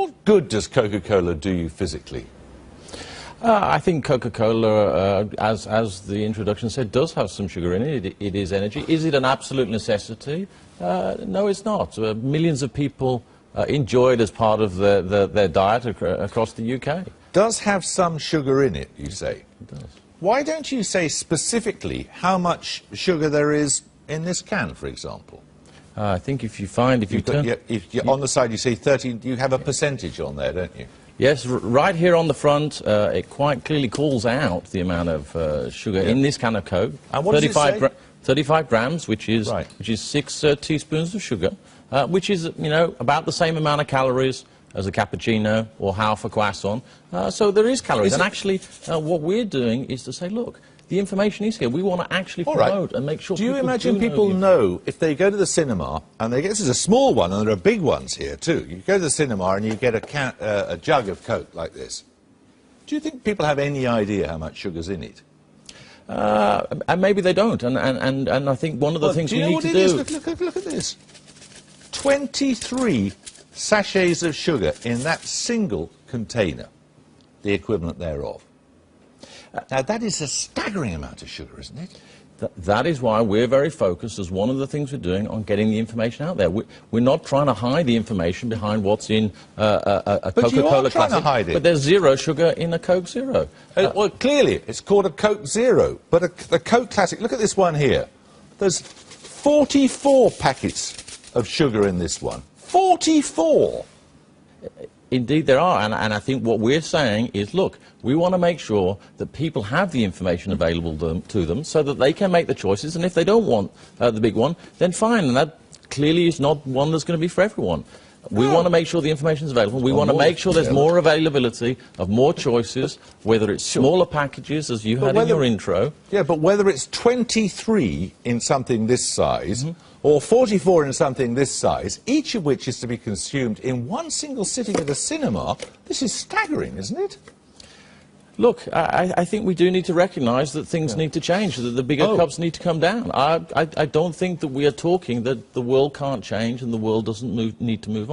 What good does Coca-Cola do you physically? I think Coca-Cola, as the introduction said, does have some sugar in it. It is energy. Is it an absolute necessity? No, it's not. Millions of people enjoy it as part of their diet across the UK. Does have some sugar in it, you say? It does. Why don't you say specifically how much sugar there is in this can, for example? I think if you turn... on the side you say 30, you have a percentage on there, don't you? Yes, right here on the front, it quite clearly calls out the amount of sugar in this can of Coke. And what does it say? 35 grams, which is 6 teaspoons of sugar, which is, you know, about the same amount of calories as a cappuccino or half a croissant. So there is calories. And actually, what we're doing is to say, look, the information is here. We want to actually promote and make sure people do know. Do you imagine people know if they go to the cinema, and this is a small one, and there are big ones here too. You go to the cinema and you get a jug of Coke like this. Do you think people have any idea how much sugar's in it? And maybe they don't. And I think one of the things we need to do... Look at this. 23 sachets of sugar in that single container, the equivalent thereof. Now, that is a staggering amount of sugar, isn't it? That is why we're very focused, as one of the things we're doing, on getting the information out there. We're not trying to hide the information behind what's in a Coca-Cola Classic. Hide it. But there's zero sugar in a Coke Zero. Well, clearly, it's called a Coke Zero. But the Coke Classic, look at this one here. There's 44 packets of sugar in this one. 44! Indeed there are, and I think what we're saying is, look, we want to make sure that people have the information available to them so that they can make the choices, and if they don't want the big one, then fine, and that clearly is not one that's going to be for everyone. We want to make sure the information is available. We want to make sure there's more availability of more choices, whether it's smaller packages, as you had in your intro. Yeah, but whether it's 23 in something this size, or 44 in something this size, each of which is to be consumed in one single sitting at a cinema, this is staggering, isn't it? Look, I think we do need to recognise that things need to change, that the bigger cups need to come down. I don't think that we are talking that the world can't change and the world doesn't need to move on.